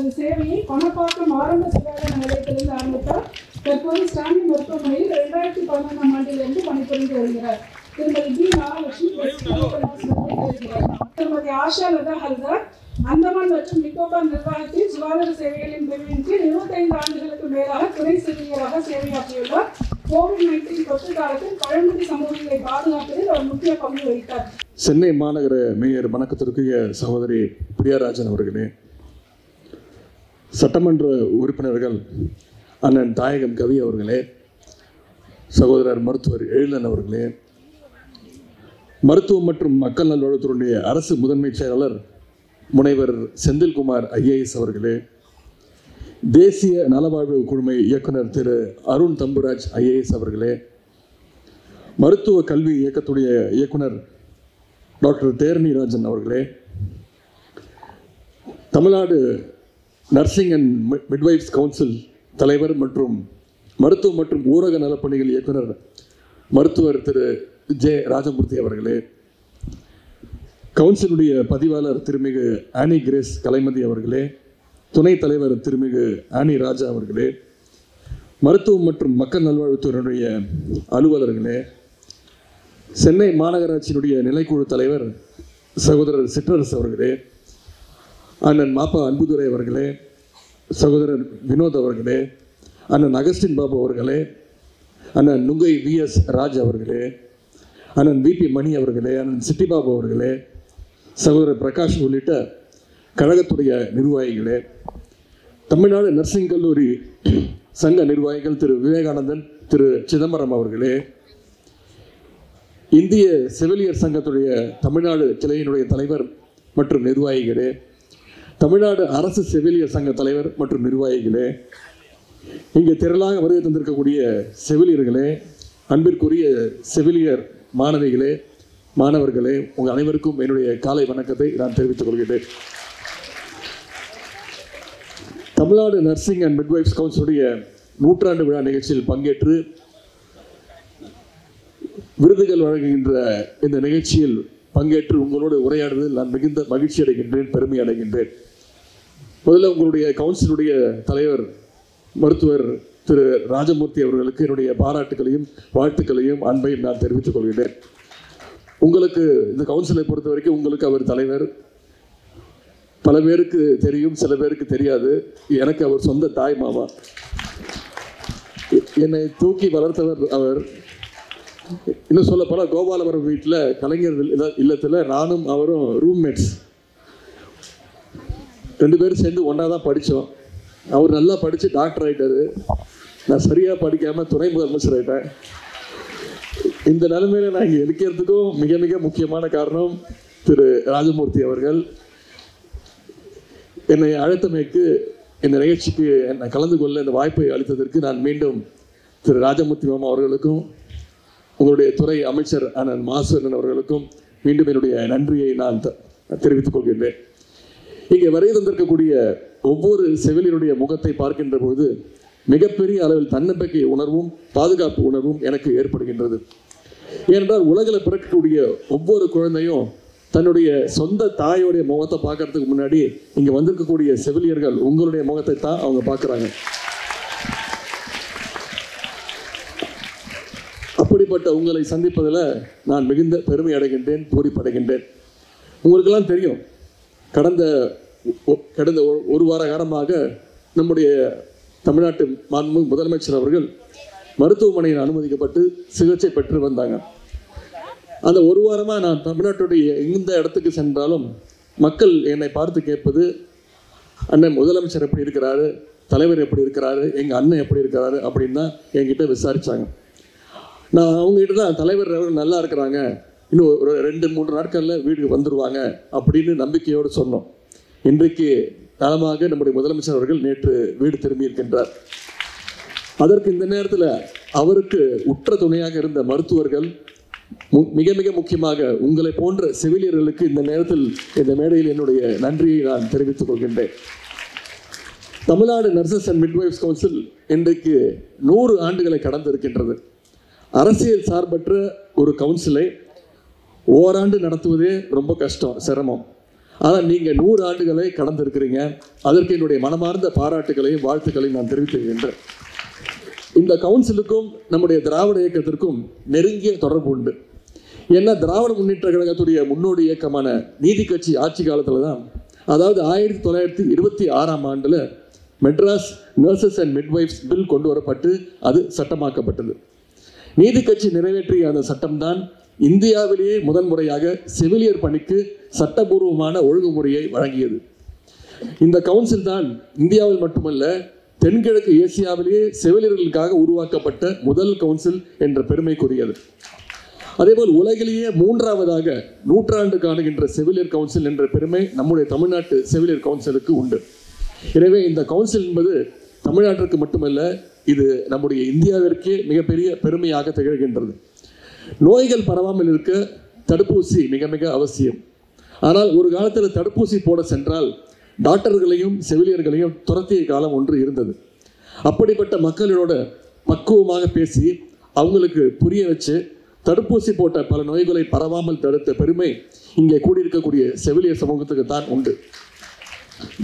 தனது சேவையை பணப்பாக்கம் ஆரம்ப சுகாதார நிலையத்திலிருந்து ஆரம்பித்தார். தற்போது ஸ்டான்லி மருத்துவமனையில் 2011ஆம் ஆண்டிலிருந்து பணிபுரிந்து வருகிறார். திருமதி பி நாகலட்சுமி திருமதி ஆஷா லதா ஹல்தார் அந்தமான் மற்றும் நிக்கோபார் நிர்வாகத்தில் சுகாதார சேவைகளின் பிரிவின் கீழ் 25 ஆண்டுகளுக்கு மேலாக துணை செவிலியராக சேவையாற்றியுள்ளார். கோவிட்-19 தொற்று காலத்தில் பழங்குடி சமூகங்களை பாதுகாப்பதில் அவர் முக்கிய பங்கு வகித்தார். சென்னை மாநகர மேயர் வணக்கத்திற்குரிய சகோதரி பிரியாராஜன் அவர்களே, சட்டமன்ற உறுப்பினர்கள் அண்ணன் தாயகம் கவி அவர்களே, சகோதரர் மருத்துவர் எழிலன் அவர்களே, மருத்துவம் மற்றும் மக்கள் நல்வாழ்வுத்துறையுடைய அரசு முதன்மை செயலாளர் முனைவர் செந்தில்குமார் IAS அவர்களே, தேசிய நலவாழ்வு குழுமை இயக்குனர் திரு அருண் தம்புராஜ் IAS அவர்களே, மருத்துவ கல்வி இயக்கத்துடைய இயக்குனர் டாக்டர் தேரணி ராஜன் அவர்களே, Tamil Nadu nursing and midwives council தலைவர் மற்றும் மருத்துவம் மற்றும் ஊரக நலப்பணிகள் இயக்குனர் மருத்துவர் திரு ஜே ராஜமூர்த்தி அவர்களே, கவுன்சிலுடைய பதிவாளர் திருமிகு ஆனி கிரேஸ் கலைமதி அவர்களே, துணைத் தலைவர் திருமிகு ஆனி ராஜா அவர்களே, மருத்துவம் மற்றும் மக்கள் நல்வாழ்வுத்துறையினுடைய அலுவலர்களே, சென்னை மாநகராட்சியினுடைய நிலைக்குழு தலைவர் சகோதரர் சிற்றரசு அவர்களே, அண்ணன் மாப்பா அன்புதுரை அவர்களே, சகோதரர் வினோத் அவர்களே, அண்ணன் அகஸ்டின் பாபு அவர்களே, அண்ணன் நுங்கை VS ராஜ் அவர்களே, அண்ணன் VP மணி அவர்களே, அண்ணன் சிட்டிபாபு அவர்களே, சகோதரர் பிரகாஷ் உள்ளிட்ட கழகத்துடைய நிர்வாகிகளே, தமிழ்நாடு நர்சிங் கல்லூரி சங்க நிர்வாகிகள் திரு விவேகானந்தன், திரு சிதம்பரம் அவர்களே, இந்திய செவிலியர் சங்கத்துடைய தமிழ்நாடு கிளையினுடைய தலைவர் மற்றும் நிர்வாகிகளே, தமிழ்நாடு அரசு செவிலியர் சங்க தலைவர் மற்றும் நிர்வாகிகளே, இங்கே திரளாக வருகை தந்திருக்கக்கூடிய செவிலியர்களே, அன்பிற்குரிய செவிலியர் மாணவிகளே, மாணவர்களே, உங்கள் அனைவருக்கும் என்னுடைய காலை வணக்கத்தை நான் தெரிவித்துக் கொள்கிறேன். தமிழ்நாடு நர்சிங் அண்ட் மிட்வைஃப்ஸ் கவுன்சிலுடைய 100ஆண்டு விழா நிகழ்ச்சியில் பங்கேற்று விருதுகள் வழங்குகின்ற இந்த நிகழ்ச்சியில் பங்கேற்று உங்களோடு உரையாடுவதில் நான் மிகுந்த மகிழ்ச்சி அடைகின்றேன், பெருமை அடைகின்றேன். முதல்ல உங்களுடைய கவுன்சிலுடைய தலைவர் மருத்துவர் திரு ராஜமூர்த்தி அவர்களுக்கு என்னுடைய பாராட்டுகளையும் வாழ்த்துக்களையும் அன்பையும் நான் தெரிவித்துக் கொள்கிறேன். உங்களுக்கு இந்த கவுன்சிலை பொறுத்த வரைக்கும் உங்களுக்கு அவர் தலைவர், பல பேருக்கு தெரியும், சில பேருக்கு தெரியாது. எனக்கு அவர் சொந்த தாய் மாமா, என்னை தூக்கி வளர்த்தவர் அவர். இன்னும் சொல்ல போனால் கோபாலபுரம் வீட்டில் கலைஞர் இல்லத்தில் நானும் அவரும் ரூம்மேட்ஸ், 2 பேரும் சேர்ந்து ஒன்றா தான் படித்தோம். அவர் நல்லா படித்து டாக்டர் ஆகிட்டார், நான் சரியாக படிக்காமல் துணை முதலமைச்சர் ஆகிட்டேன். இந்த நிலைமையில நான் இங்கே இருக்கிறதுக்கும் மிக மிக முக்கியமான காரணம் திரு ராஜமூர்த்தி அவர்கள். என்னை அழைத்தமைக்கு, இந்த நிகழ்ச்சிக்கு என்னை கலந்து கொள்ள இந்த வாய்ப்பை அளித்ததற்கு நான் மீண்டும் திரு ராஜமூர்த்தி மாமா அவர்களுக்கும் உங்களுடைய துறை அமைச்சர் அண்ணன் மாசுவரன் அவர்களுக்கும் மீண்டும் என்னுடைய நன்றியை நான் தெரிவித்துக் கொள்கின்றேன். இங்கே வருகை தந்திருக்கக்கூடிய ஒவ்வொரு செவிலியருடைய முகத்தை பார்க்கின்ற போது மிகப்பெரிய அளவில் தன்னம்பிக்கை உணர்வும் பாதுகாப்பு உணர்வும் எனக்கு ஏற்படுகின்றது. ஏனென்றால் உலகில் பிறக்கக்கூடிய ஒவ்வொரு குழந்தையும் தன்னுடைய சொந்த தாயோடைய முகத்தை பார்க்கறதுக்கு முன்னாடி இங்கே வந்திருக்கக்கூடிய செவிலியர்கள் உங்களுடைய முகத்தை தான் அவங்க பார்க்குறாங்க. அப்படிப்பட்ட உங்களை சந்திப்பதில் நான் மிகுந்த பெருமை அடைகின்றேன், பூரிப்படைகின்றேன். உங்களுக்கெல்லாம் தெரியும், கடந்த ஒரு வார காலமாக நம்முடைய தமிழ்நாட்டு மாண்புமிகு முதலமைச்சர் அவர்கள் மருத்துவமனையில் அனுமதிக்கப்பட்டு சிகிச்சை பெற்று வந்தாங்க. அந்த ஒரு வாரமாக நான் தமிழ்நாட்டுடைய எந்த இடத்துக்கு சென்றாலும் மக்கள் என்னை பார்த்து கேட்பது, அண்ணன் முதலமைச்சர் எப்படி இருக்கிறாரு, தலைவர் எப்படி இருக்கிறாரு, எங்கள் அண்ணன் எப்படி இருக்கிறாரு அப்படின்னு தான் என்கிட்ட விசாரித்தாங்க. நான் அவங்ககிட்ட தான் தலைவர் நல்லா இருக்கிறாங்க, இன்னும் ஒரு 2-3 நாட்களில் வீட்டுக்கு வந்துடுவாங்க அப்படின்னு நம்பிக்கையோடு சொன்னோம். இன்றைக்கு நலமாக நம்முடைய முதலமைச்சர் அவர்கள் நேற்று வீடு திரும்பி இருக்கின்றார். அதற்கு இந்த நேரத்தில் அவருக்கு உற்ற துணையாக இருந்த மருத்துவர்கள், மிக மிக முக்கியமாக உங்களை போன்ற செவிலியர்களுக்கு இந்த நேரத்தில் இந்த மேடையில் என்னுடைய நன்றியை நான் தெரிவித்துக் கொள்கின்றேன். Tamil Nadu nurses and midwives council இன்றைக்கு 100 ஆண்டுகளை கடந்திருக்கின்றது. அரசியல் சார்பற்ற ஒரு கவுன்சிலை ஓராண்டு நடத்துவதே ரொம்ப கஷ்டம், சிரமம். ஆனால் நீங்கள் 100 ஆண்டுகளை கடந்திருக்கிறீங்க. அதற்கு என்னுடைய மனமார்ந்த பாராட்டுகளையும் வாழ்த்துக்களையும் நான் தெரிவித்துக்கின்றேன். இந்த கவுன்சிலுக்கும் நம்முடைய திராவிட இயக்கத்திற்கும் நெருங்கிய தொடர்பு உண்டு. ஏன்னா திராவிட முன்னேற்ற கழகத்துடைய முன்னோடி இயக்கமான நீதி கட்சி ஆட்சி காலத்தில் தான், அதாவது 1926ஆம் ஆண்டில் Madras nurses and midwives bill கொண்டு வரப்பட்டு அது சட்டமாக்கப்பட்டது. நீதி கட்சி நிறைவேற்றிய அந்த சட்டம்தான் இந்தியாவிலேயே முதன்முறையாக செவிலியர் பணிக்கு சட்டபூர்வமான ஒழுங்குமுறையை வழங்கியது. இந்த கவுன்சில் தான் இந்தியாவில் மட்டுமல்ல, தென்கிழக்கு ஏசியாவிலேயே செவிலியர்களுக்காக உருவாக்கப்பட்ட முதல் கவுன்சில் என்ற பெருமைக்குரியது. அதேபோல் உலகிலேயே 3ஆவதாக 100 ஆண்டு காணுகின்ற செவிலியர் கவுன்சில் என்ற பெருமை நம்முடைய தமிழ்நாட்டு செவிலியர் கவுன்சிலுக்கு உண்டு. எனவே இந்த கவுன்சில் என்பது தமிழ்நாட்டிற்கு மட்டுமல்ல, இது நம்முடைய இந்தியாவிற்கே மிகப்பெரிய பெருமையாக திகழ்கின்றது. நோய்கள் பரவாமல் இருக்க தடுப்பூசி மிக மிக அவசியம். ஆனால் ஒரு காலத்தில் தடுப்பூசி போட சென்றால் டாக்டர்களையும் செவிலியர்களையும் துரத்திய காலம் ஒன்று இருந்தது. அப்படிப்பட்ட மக்களோட பக்குவமாக பேசி அவங்களுக்கு புரிய வச்சு தடுப்பூசி போட்ட பல நோய்களை பரவாமல் தடுத்த பெருமை இங்கே கூடியிருக்கக்கூடிய செவிலியர் சமூகத்துக்கு தான் உண்டு.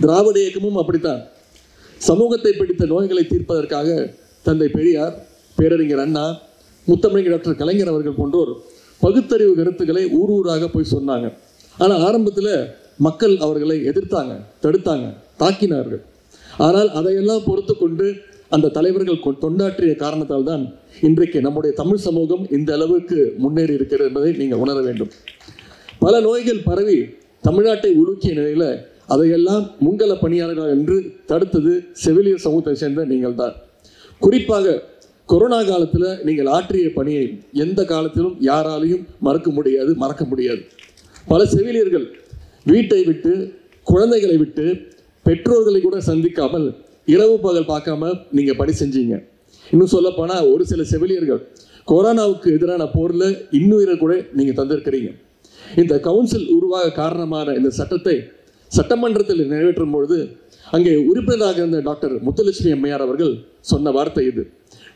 திராவிட இயக்கமும் அப்படித்தான். சமூகத்தை பிடித்த நோய்களை தீர்ப்பதற்காக தந்தை பெரியார், பேரறிஞர் அண்ணா, முத்தமிழர் டாக்டர் கலைஞர் அவர்கள் போன்றோர் பகுத்தறிவு கருத்துக்களை ஊராக போய் சொன்னாங்க. ஆனால் ஆரம்பத்தில் மக்கள் அவர்களை எதிர்த்தாங்க, தடுத்தாங்க, தாக்கினார்கள். ஆனால் அதையெல்லாம் பொறுத்து கொண்டு அந்த தலைவர்கள் தொண்டாற்றிய காரணத்தால் தான் இன்றைக்கு நம்முடைய தமிழ் சமூகம் இந்த அளவுக்கு முன்னேறி இருக்கிறது என்பதை நீங்கள் உணர வேண்டும். பல நோய்கள் பரவி தமிழ்நாட்டை உலுக்கிய நிலையில் அதையெல்லாம் முன்கள பணியாளர்கள் என்று தடுத்தது செவிலியர் சமூகத்தை சேர்ந்த நீங்கள் தான். குறிப்பாக கொரோனா காலத்தில் நீங்கள் ஆற்றிய பணியை எந்த காலத்திலும் யாராலையும் மறக்க முடியாது. பல செவிலியர்கள் வீட்டை விட்டு, குழந்தைகளை விட்டு, பெற்றோர்களை கூட சந்திக்காமல், இரவு பகல் பார்க்காம நீங்கள் பணி செஞ்சீங்க. இன்னும் சொல்லப்போனால் ஒரு சில செவிலியர்கள் கொரோனாவுக்கு எதிரான போரில் இன்னுயிரை கூட நீங்கள் தந்திருக்கிறீங்க. இந்த கவுன்சில் உருவாக காரணமான இந்த சட்டத்தை சட்டமன்றத்தில் நிறைவேற்றும் பொழுது அங்கே உறுப்பினராக இருந்த டாக்டர் முத்துலட்சுமி அம்மையார் அவர்கள் சொன்ன வார்த்தை இது: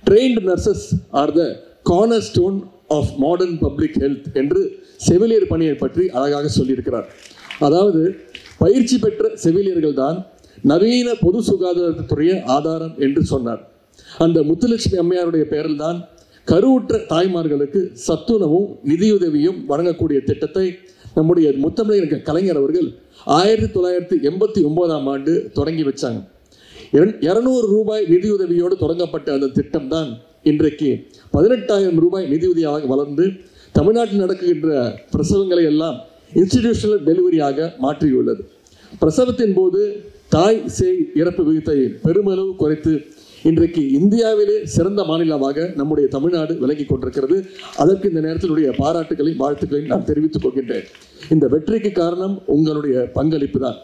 trained nurses are the corner stone of modern public health என்று செவிலியர் பணியை பற்றி அழகாக சொல்லியிருக்கிறார். அதாவது பயிற்சி பெற்ற செவிலியர்கள் தான் நவீன பொது சுகாதாரத்துறைய ஆதாரம் என்று சொன்னார். அந்த முத்துலட்சுமி அம்மையாருடைய பெயரில் தான் கருவுற்ற தாய்மார்களுக்கு சத்துணவும் நிதியுதவியும் வழங்கக்கூடிய திட்டத்தை நம்முடைய முத்தமிழர் கலைஞர் அவர்கள் 1989ஆம் ஆண்டு தொடங்கி வச்சாங்க. 200 ரூபாய் நிதியுதவியோடு தொடங்கப்பட்ட அந்த திட்டம் தான் இன்றைக்கு 18,000 ரூபாய் நிதியுதவியாக வளர்ந்து தமிழ்நாட்டில் நடக்குகின்ற பிரசவங்களை எல்லாம் இன்ஸ்டிடியூஷனல் டெலிவரியாக மாற்றியுள்ளது. பிரசவத்தின் போது தாய் சேய் இறப்பு விகிதத்தை பெருமளவு குறைத்து இன்றைக்கு இந்தியாவிலே சிறந்த மாநிலமாக நம்முடைய தமிழ்நாடு விளங்கி கொண்டிருக்கிறது. அதற்கு இந்த நேரத்தினுடைய பாராட்டுகளையும் வாழ்த்துக்களையும் நான் தெரிவித்துக் கொள்கின்றேன். இந்த வெற்றிக்கு காரணம் உங்களுடைய பங்களிப்பு தான்.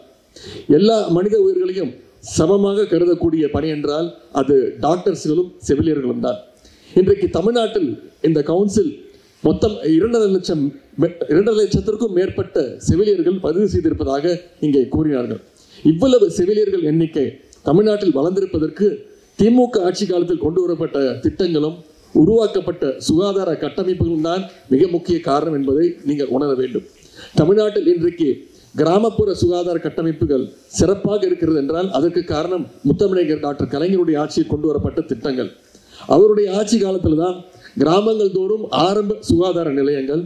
எல்லா மனித உயிர்களையும் சமமாக கருதக்கூடிய பணி என்றால் அது டாக்டர்ஸ்களும் செவிலியர்களும் தான். இன்றைக்கு தமிழ்நாட்டில் இந்த கவுன்சில் மொத்தம் 2.5 லட்சத்திற்கும் மேற்பட்ட செவிலியர்கள் பதிவு செய்திருப்பதாக இங்கே கூறினார்கள். இவ்வளவு செவிலியர்கள் எண்ணிக்கை தமிழ்நாட்டில் வளர்ந்திருப்பதற்கு திமுக ஆட்சி காலத்தில் கொண்டு வரப்பட்ட திட்டங்களும் உருவாக்கப்பட்ட சுகாதார கட்டமைப்புகளும் தான் மிக முக்கிய காரணம் என்பதை நீங்கள் உணர வேண்டும். தமிழ்நாட்டில் இன்றைக்கு கிராமப்புற சுகாதார கட்டமைப்புகள் சிறப்பாக இருக்கிறது என்றால் அதற்கு காரணம் முத்தமிழர் டாக்டர் கலைஞருடைய ஆட்சியில் கொண்டு வரப்பட்ட திட்டங்கள். அவருடைய ஆட்சி காலத்தில் தான் கிராமங்கள் தோறும் ஆரம்ப சுகாதார நிலையங்கள்,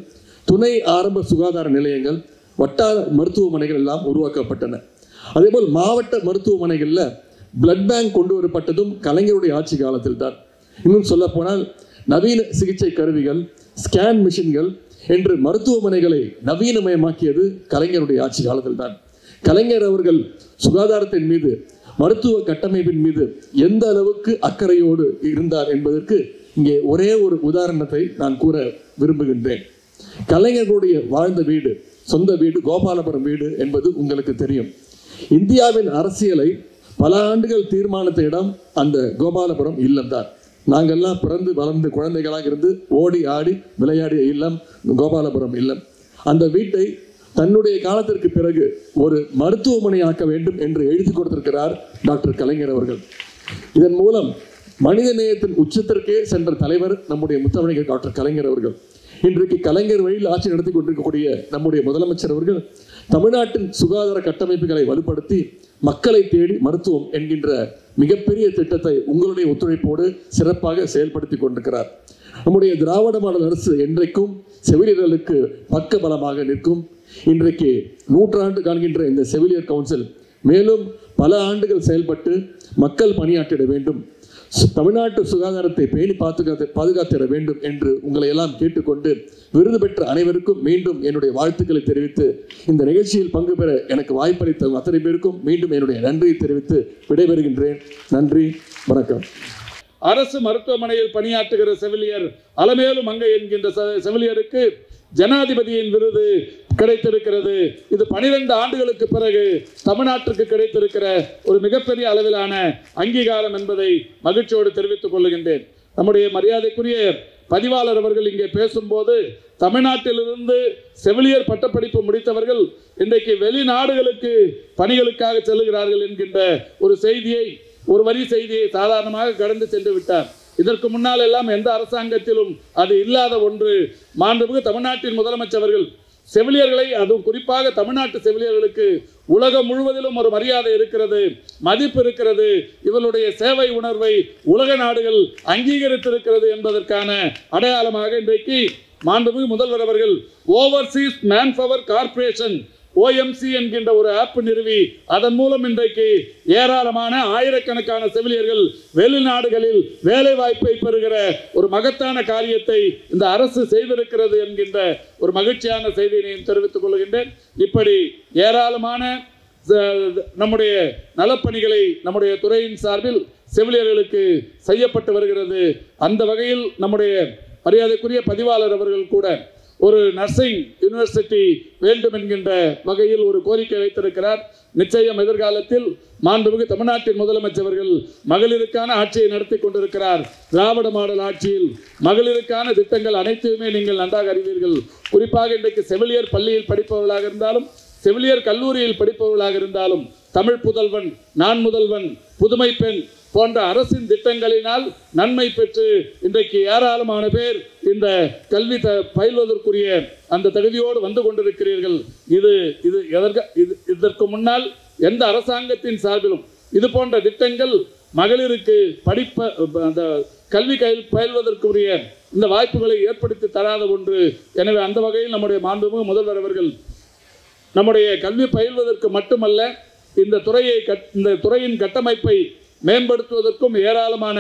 துணை ஆரம்ப சுகாதார நிலையங்கள், வட்டார மருத்துவமனைகள் எல்லாம் உருவாக்கப்பட்டன. அதேபோல் மாவட்ட மருத்துவமனைகளில் பிளட் பேங்க் கொண்டு வரப்பட்டதும் கலைஞருடைய ஆட்சி காலத்தில் தான். இன்னும் சொல்ல போனால் நவீன சிகிச்சை கருவிகள், ஸ்கேன் மிஷின்கள் என்று மருத்துவமனைகளை நவீனமயமாக்கியது கலைஞருடைய ஆட்சி காலத்தில் தான். கலைஞர் அவர்கள் சுகாதாரத்தின் மீது, மருத்துவ கட்டமைப்பின் மீது எந்த அளவுக்கு அக்கறையோடு இருந்தார் என்பதற்கு இங்கே ஒரே ஒரு உதாரணத்தை நான் கூற விரும்புகின்றேன். கலைஞர்களுடைய வாழ்ந்த வீடு, சொந்த வீடு கோபாலபுரம் வீடு என்பது உங்களுக்கு தெரியும். இந்தியாவின் அரசியலை பல ஆண்டுகள் தீர்மானித்த இடம் அந்த கோபாலபுரம் இல்லம்தான். நாங்கள்லாம் பிறந்து வளர்ந்து குழந்தைகளாக இருந்து ஓடி ஆடி விளையாடிய இல்லம் கோபாலபுரம் இல்லம். அந்த வீட்டை தன்னுடைய காலத்திற்கு பிறகு ஒரு மருத்துவமனை ஆக்க வேண்டும் என்று எழுதி கொடுத்திருக்கிறார் டாக்டர் கலைஞர் அவர்கள். இதன் மூலம் மனித நேயத்தின் உச்சத்திற்கே சென்ற தலைவர் நம்முடைய முத்தமிழர் டாக்டர் கலைஞர் அவர்கள். இன்றைக்கு கலைஞர் வழியில் ஆட்சி நடத்தி கொண்டிருக்கக்கூடிய நம்முடைய முதலமைச்சர் அவர்கள் தமிழ்நாட்டின் சுகாதார கட்டமைப்புகளை வலுப்படுத்தி மக்களை தேடி மருத்துவம் என்கின்ற மிகப்பெரிய திட்டத்தை உங்களுடைய ஒத்துழைப்போடு சிறப்பாக செயல்படுத்தி கொண்டிருக்கிறார். நம்முடைய திராவிட மாடல் அரசு என்றைக்கும் செவிலியர்களுக்கு பக்க பலமாக நிற்கும். இன்றைக்கு 100 ஆண்டு காண்கின்ற இந்த செவிலியர் கவுன்சில் மேலும் பல ஆண்டுகள் செயல்பட்டு மக்கள் பணியாற்றிட வேண்டும், தமிழ்நாட்டு சுகாதாரத்தை பேணி பாதுகாத்திட வேண்டும் என்று உங்களை எல்லாம் கேட்டுக்கொண்டு விருது பெற்ற அனைவருக்கும் மீண்டும் என்னுடைய வாழ்த்துக்களை தெரிவித்து இந்த நிகழ்ச்சியில் பங்கு பெற எனக்கு வாய்ப்பளித்த அத்தனை பேருக்கும் மீண்டும் என்னுடைய நன்றியை தெரிவித்து விடைபெறுகின்றேன். நன்றி, வணக்கம். அரசு மருத்துவமனையில் பணியாற்றுகிற செவிலியர் அலமேலு மங்கை என்கின்ற செவிலியருக்கு ஜனாதிபதியின் விருது கிடைத்திருக்கிறது. இது 12 ஆண்டுகளுக்கு பிறகு தமிழ்நாட்டிற்கு கிடைத்திருக்கிற ஒரு மிகப்பெரிய அளவிலான அங்கீகாரம் என்பதை மகிழ்ச்சியோடு தெரிவித்துக் கொள்கின்றேன். நம்முடைய மரியாதைக்குரிய பதிவாளர் அவர்கள் இங்கே பேசும்போது தமிழ்நாட்டிலிருந்து செவிலியர் பட்டப்படிப்பு முடித்தவர்கள் இன்றைக்கு வெளிநாடுகளுக்கு பணிகளுக்காக செல்லுகிறார்கள் என்கின்ற ஒரு வரி செய்தியை சாதாரணமாக கடந்து சென்று விட்டார். இதற்கு முன்னால் எல்லாம் எந்த அரசாங்கத்திலும் அது இல்லாத ஒன்று. மாண்புமிகு தமிழ்நாட்டின் முதலமைச்சர் அவர்கள் செவிலியர்களை, அதுவும் குறிப்பாக தமிழ்நாட்டு செவிலியர்களுக்கு உலகம் முழுவதிலும் ஒரு மரியாதை இருக்கிறது, மதிப்பு இருக்கிறது, இவருடைய சேவை உணர்வை உலக நாடுகள் அங்கீகரித்திருக்கிறது என்பதற்கான அடையாளமாக இன்றைக்கு மாண்புமிகு முதல்வர் அவர்கள் ஓவர்சீஸ் மேன்பவர் கார்ப்பரேஷன் OMC என்கின்ற ஒரு ஆப் நிறுவி அதன் மூலம் இன்றைக்கு ஏராளமான ஆயிரக்கணக்கான செவிலியர்கள் வெளிநாடுகளில் வேலை வாய்ப்பை பெறுகிற ஒரு மகத்தான காரியத்தை இந்த அரசு செய்திருக்கிறது என்கின்ற ஒரு மகிழ்ச்சியான செய்தியை தெரிவித்துக் கொள்கின்றேன். இப்படி ஏராளமான நம்முடைய நலப்பணிகளை நம்முடைய துறையின் சார்பில் செவிலியர்களுக்கு செய்யப்பட்டு வருகிறது. அந்த வகையில் நம்முடைய மரியாதைக்குரிய பதிவாளர் அவர்கள் கூட ஒரு நர்சிங் யூனிவர்சிட்டி வேண்டும் என்கின்ற வகையில் ஒரு கோரிக்கை வைத்திருக்கிறார். நிச்சயம் எதிர்காலத்தில் மாண்புமிகு தமிழ்நாட்டின் முதலமைச்சர்கள் மகளிருக்கான ஆட்சியை நடத்தி கொண்டிருக்கிறார். திராவிட மாடல் ஆட்சியில் மகளிருக்கான திட்டங்கள் அனைத்துமே நீங்கள் நன்றாக அறிவீர்கள். குறிப்பாக இன்றைக்கு செவிலியர் பள்ளியில் படிப்பவர்களாக இருந்தாலும் செவிலியர் கல்லூரியில் படிப்பவர்களாக இருந்தாலும் தமிழ் புதல்வன், நான் முதல்வன், புதுமை பெண் போன்ற அரசின் திட்டங்களினால் நன்மை பெற்று இன்றைக்கு ஏராளமான பேர் இந்த கல்வி பயில்வதற்குரிய அந்த தகுதியோடு வந்து கொண்டிருக்கிறீர்கள். இதற்கு முன்னால் எந்த அரசாங்கத்தின் சார்பிலும் இது போன்ற திட்டங்கள் மகளிருக்கு அந்த கல்வி பயில்வதற்குரிய இந்த வாய்ப்புகளை ஏற்படுத்தி தராத ஒன்று. எனவே அந்த வகையில் நம்முடைய மாண்புமிகு முதல்வர் அவர்கள் நம்முடைய கல்வி பயில்வதற்கு மட்டுமல்ல, இந்த துறையின் கட்டமைப்பை மேம்படுத்துவதற்கும் ஏராளமான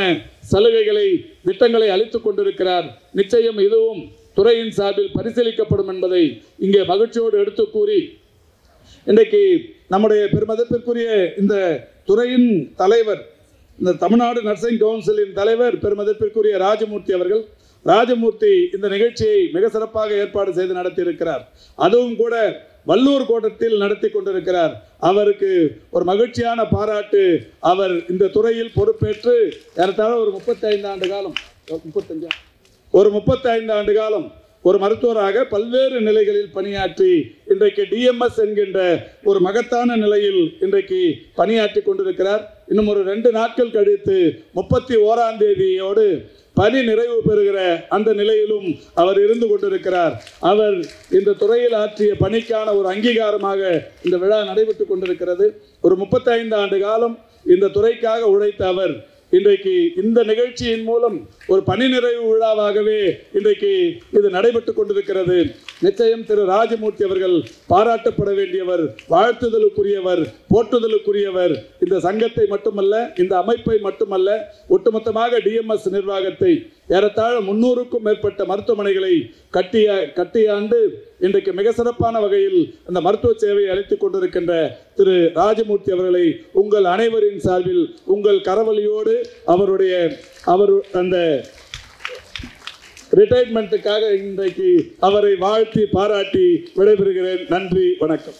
சலுகைகளை, திட்டங்களை அளித்துக் கொண்டிருக்கிறார். நிச்சயம் இதுவும் துறையின் சார்பில் பரிசீலிக்கப்படும் என்பதை இங்கே மகிழ்ச்சியோடு எடுத்து கூறி, இன்றைக்கு நம்முடைய பெருமதிப்பிற்குரிய இந்த துறையின் தலைவர், இந்த தமிழ்நாடு நர்சிங் கவுன்சிலின் தலைவர் பெருமதிப்பிற்குரிய ராஜமூர்த்தி அவர்கள், ராஜமூர்த்தி இந்த நிகழ்ச்சியை மிக சிறப்பாக ஏற்பாடு செய்து நடத்தியிருக்கிறார். அதுவும் கூட வல்லூர் கோட்டத்தில் நடத்தி கொண்டிருக்கிறார். அவருக்கு ஒரு மகிழ்ச்சியான பாராட்டு. அவர் இந்த துறையில் பொறுப்பேற்று ஏறத்தாழ ஒரு 35 ஆண்டு காலம் ஒரு மருத்துவராக பல்வேறு நிலைகளில் பணியாற்றி இன்றைக்கு DMS என்கின்ற ஒரு மகத்தான நிலையில் இன்றைக்கு பணியாற்றி கொண்டிருக்கிறார். இன்னும் ஒரு 2 நாட்கள் கழித்து 31ஆம் தேதியோடு பணி நிறைவு பெறுகிற அந்த நிலையிலும் அவர் இருந்து கொண்டிருக்கிறார். அவர் இந்த துறையில் ஆற்றிய பணிக்கான ஒரு அங்கீகாரமாக இந்த விழா நடைபெற்றுக் கொண்டிருக்கிறது. ஒரு 35 ஆண்டு காலம் இந்த துறைக்காக உழைத்த அவர் இன்றைக்கு இந்த நிகழ்ச்சியின் மூலம் ஒரு பணி நிறைவு விழாவாகவே இன்றைக்கு இது நடைபெற்றுக் கொண்டிருக்கிறது. நிச்சயம் திரு ராஜமூர்த்தி அவர்கள் பாராட்டப்பட வேண்டியவர், வாழ்த்துதலுக்குரியவர், போற்றுதலுக்குரியவர். இந்த சங்கத்தை மட்டுமல்ல, இந்த அமைப்பை மட்டுமல்ல, ஒட்டுமொத்தமாக DMS நிர்வாகத்தை ஏறத்தாழ 300க்கும் மேற்பட்ட மருத்துவமனைகளை கட்டியாண்டு இன்றைக்கு மிக சிறப்பான வகையில் அந்த மருத்துவ சேவையை அளித்துக் கொண்டிருக்கின்ற திரு ராஜமூர்த்தி அவர்களை உங்கள் அனைவரின் சார்பில் உங்கள் கரவொலியோடு அவர் அந்த ரிட்டையர்மெண்ட்டுக்காக இன்றைக்கு அவரை வாழ்த்தி பாராட்டி விடைபெறுகிறேன். நன்றி, வணக்கம்.